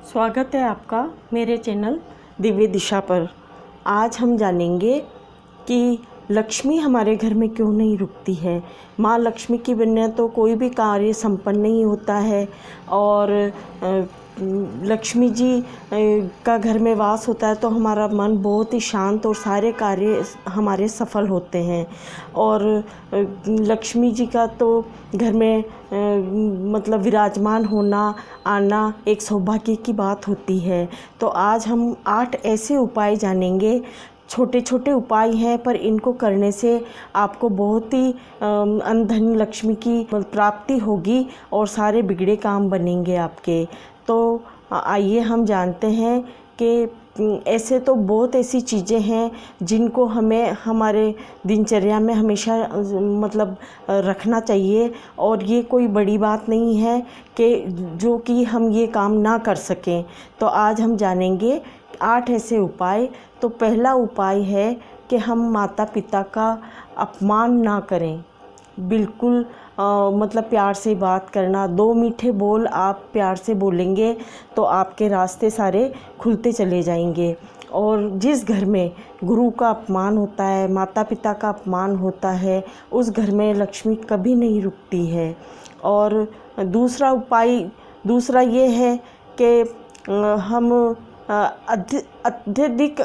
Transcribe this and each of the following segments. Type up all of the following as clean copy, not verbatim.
स्वागत है आपका मेरे चैनल दिव्य दिशा पर। आज हम जानेंगे कि लक्ष्मी हमारे घर में क्यों नहीं रुकती है। माँ लक्ष्मी के बिना तो कोई भी कार्य संपन्न नहीं होता है और लक्ष्मी जी का घर में वास होता है तो हमारा मन बहुत ही शांत और सारे कार्य हमारे सफल होते हैं। और लक्ष्मी जी का तो घर में मतलब विराजमान होना आना एक सौभाग्य की बात होती है। तो आज हम 8 ऐसे उपाय जानेंगे। छोटे छोटे उपाय हैं पर इनको करने से आपको बहुत ही धन लक्ष्मी की प्राप्ति होगी और सारे बिगड़े काम बनेंगे आपके। तो आइए हम जानते हैं कि ऐसे तो बहुत ऐसी चीज़ें हैं जिनको हमें हमारे दिनचर्या में हमेशा मतलब रखना चाहिए और ये कोई बड़ी बात नहीं है कि जो कि हम ये काम ना कर सकें। तो आज हम जानेंगे 8 ऐसे उपाय। तो पहला उपाय है कि हम माता पिता का अपमान ना करें। बिल्कुल मतलब प्यार से बात करना। 2 मीठे बोल आप प्यार से बोलेंगे तो आपके रास्ते सारे खुलते चले जाएंगे। और जिस घर में गुरु का अपमान होता है, माता पिता का अपमान होता है, उस घर में लक्ष्मी कभी नहीं रुकती है। और दूसरा ये है कि हम अत्यधिक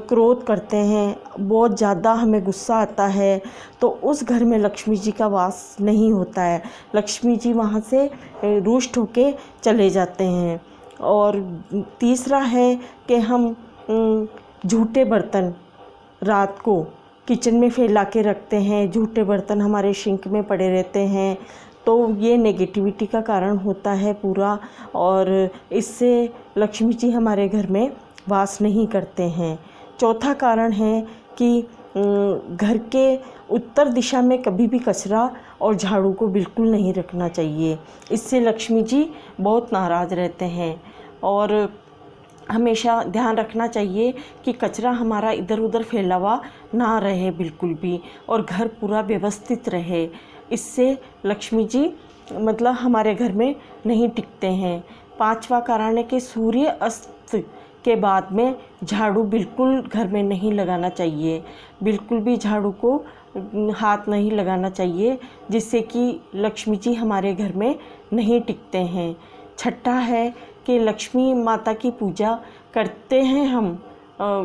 क्रोध करते हैं, बहुत ज़्यादा हमें गुस्सा आता है तो उस घर में लक्ष्मी जी का वास नहीं होता है। लक्ष्मी जी वहाँ से रुष्ट होके चले जाते हैं। और तीसरा है कि हम झूठे बर्तन रात को किचन में फैला के रखते हैं। झूठे बर्तन हमारे सिंक में पड़े रहते हैं तो ये नेगेटिविटी का कारण होता है पूरा, और इससे लक्ष्मी जी हमारे घर में वास नहीं करते हैं। चौथा कारण है कि घर के उत्तर दिशा में कभी भी कचरा और झाड़ू को बिल्कुल नहीं रखना चाहिए। इससे लक्ष्मी जी बहुत नाराज़ रहते हैं। और हमेशा ध्यान रखना चाहिए कि कचरा हमारा इधर उधर फैला हुआ ना रहे बिल्कुल भी, और घर पूरा व्यवस्थित रहे। इससे लक्ष्मी जी मतलब हमारे घर में नहीं टिकते हैं। 5वां कारण है कि सूर्य अस्त के बाद में झाड़ू बिल्कुल घर में नहीं लगाना चाहिए। बिल्कुल भी झाड़ू को हाथ नहीं लगाना चाहिए, जिससे कि लक्ष्मी जी हमारे घर में नहीं टिकते हैं। 6ठा है कि लक्ष्मी माता की पूजा करते हैं हम,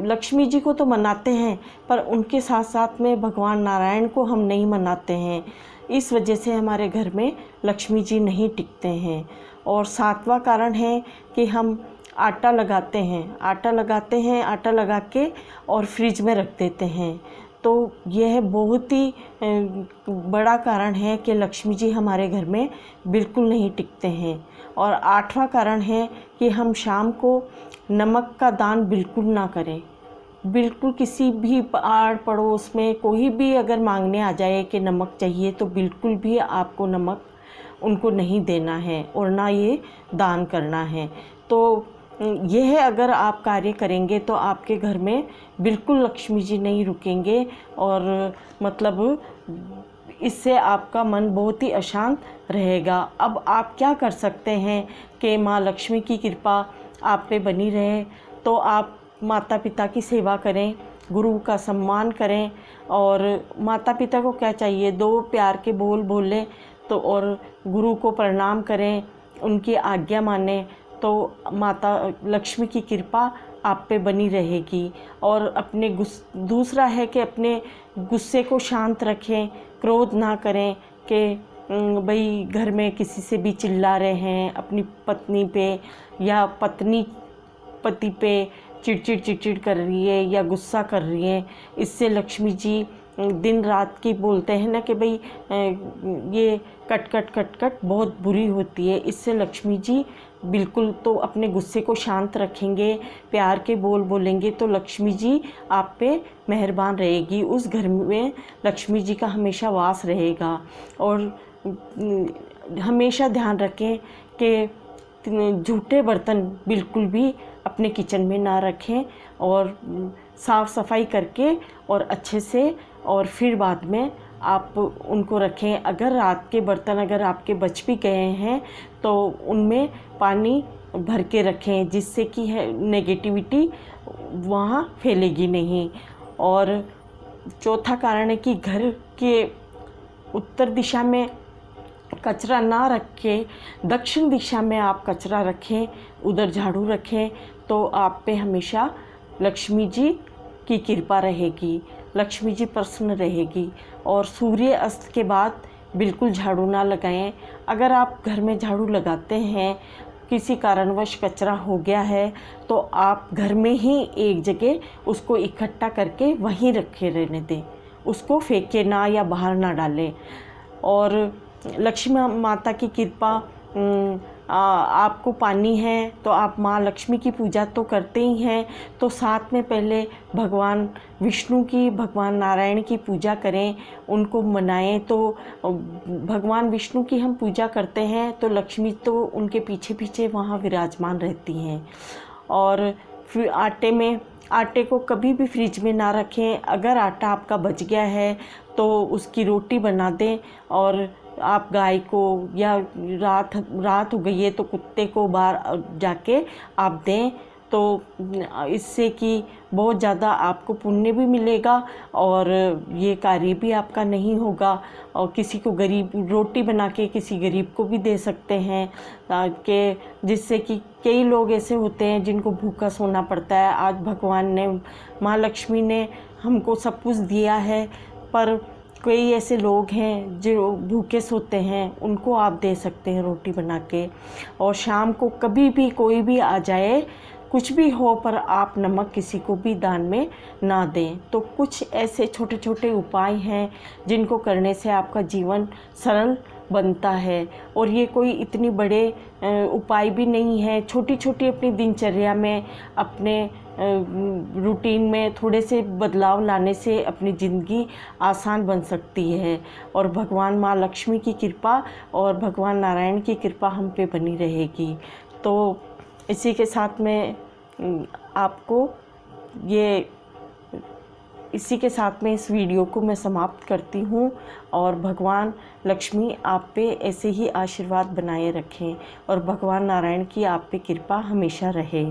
लक्ष्मी जी को तो मनाते हैं पर उनके साथ साथ में भगवान नारायण को हम नहीं मनाते हैं। इस वजह से हमारे घर में लक्ष्मी जी नहीं टिकते हैं। और 7वां कारण है कि हम आटा लगाते हैं, आटा लगा के और फ्रिज में रख देते हैं। तो यह बहुत ही बड़ा कारण है कि लक्ष्मी जी हमारे घर में बिल्कुल नहीं टिकते हैं। और 8वां कारण है कि हम शाम को नमक का दान बिल्कुल ना करें। बिल्कुल किसी भी आड़ पड़ोस में कोई भी अगर मांगने आ जाए कि नमक चाहिए तो बिल्कुल भी आपको नमक उनको नहीं देना है और ना ये दान करना है। तो यह अगर आप कार्य करेंगे तो आपके घर में बिल्कुल लक्ष्मी जी नहीं रुकेंगे और मतलब इससे आपका मन बहुत ही अशांत रहेगा। अब आप क्या कर सकते हैं कि माँ लक्ष्मी की कृपा आप पे बनी रहे। तो आप माता पिता की सेवा करें, गुरु का सम्मान करें। और माता पिता को क्या चाहिए, 2 प्यार के बोल बोलें तो और गुरु को प्रणाम करें, उनकी आज्ञा मानें तो माता लक्ष्मी की कृपा आप पे बनी रहेगी। और दूसरा है कि अपने गुस्से को शांत रखें, क्रोध ना करें कि भाई घर में किसी से भी चिल्ला रहे हैं, अपनी पत्नी पे या पत्नी पति पे चिड़चिड़ कर रही है या गुस्सा कर रही है। इससे लक्ष्मी जी दिन रात की बोलते हैं ना कि भाई ये कट बहुत बुरी होती है। इससे लक्ष्मी जी बिल्कुल तो अपने गुस्से को शांत रखेंगे, प्यार के बोल बोलेंगे तो लक्ष्मी जी आप पे मेहरबान रहेगी। उस घर में लक्ष्मी जी का हमेशा वास रहेगा। और हमेशा ध्यान रखें कि झूठे बर्तन बिल्कुल भी अपने किचन में ना रखें और साफ़ सफाई करके और अच्छे से और फिर बाद में आप उनको रखें। अगर रात के बर्तन अगर आपके बच भी गए हैं तो उनमें पानी भर के रखें, जिससे कि है नेगेटिविटी वहाँ फैलेगी नहीं। और चौथा कारण है कि घर के उत्तर दिशा में कचरा ना रख के दक्षिण दिशा में आप कचरा रखें, उधर झाड़ू रखें, तो आप पे हमेशा लक्ष्मी जी की कृपा रहेगी, लक्ष्मी जी प्रसन्न रहेगी। और सूर्य अस्त के बाद बिल्कुल झाड़ू ना लगाएं। अगर आप घर में झाड़ू लगाते हैं, किसी कारणवश कचरा हो गया है, तो आप घर में ही एक जगह उसको इकट्ठा करके वहीं रखे रहने दें, उसको फेंके ना या बाहर ना डालें। और लक्ष्मी माता की कृपा आपको पानी है तो आप माँ लक्ष्मी की पूजा तो करते ही हैं, तो साथ में पहले भगवान विष्णु की, भगवान नारायण की पूजा करें, उनको मनाएं। तो भगवान विष्णु की हम पूजा करते हैं तो लक्ष्मी तो उनके पीछे पीछे वहाँ विराजमान रहती हैं। और फिर आटे को कभी भी फ्रिज में ना रखें। अगर आटा आपका बच गया है तो उसकी रोटी बना दें और आप गाय को, या रात हो गई है तो कुत्ते को बाहर जाके आप दें, तो इससे कि बहुत ज़्यादा आपको पुण्य भी मिलेगा और ये कार्य भी आपका नहीं होगा। और किसी को गरीब रोटी बना के किसी गरीब को भी दे सकते हैं, कि जिससे कि कई लोग ऐसे होते हैं जिनको भूखा सोना पड़ता है। आज भगवान ने, माँ लक्ष्मी ने हमको सब कुछ दिया है, पर कई ऐसे लोग हैं जो भूखे सोते हैं, उनको आप दे सकते हैं रोटी बना के। और शाम को कभी भी कोई भी आ जाए, कुछ भी हो, पर आप नमक किसी को भी दान में ना दें। तो कुछ ऐसे छोटे छोटे उपाय हैं जिनको करने से आपका जीवन सरल बनता है। और ये कोई इतनी बड़े उपाय भी नहीं है, छोटी छोटी अपनी दिनचर्या में, अपने रूटीन में थोड़े से बदलाव लाने से अपनी ज़िंदगी आसान बन सकती है। और भगवान माँ लक्ष्मी की कृपा और भगवान नारायण की कृपा हम पे बनी रहेगी। तो इसी के साथ में इस वीडियो को मैं समाप्त करती हूँ। और भगवान लक्ष्मी आप पे ऐसे ही आशीर्वाद बनाए रखें और भगवान नारायण की आप पे कृपा हमेशा रहे।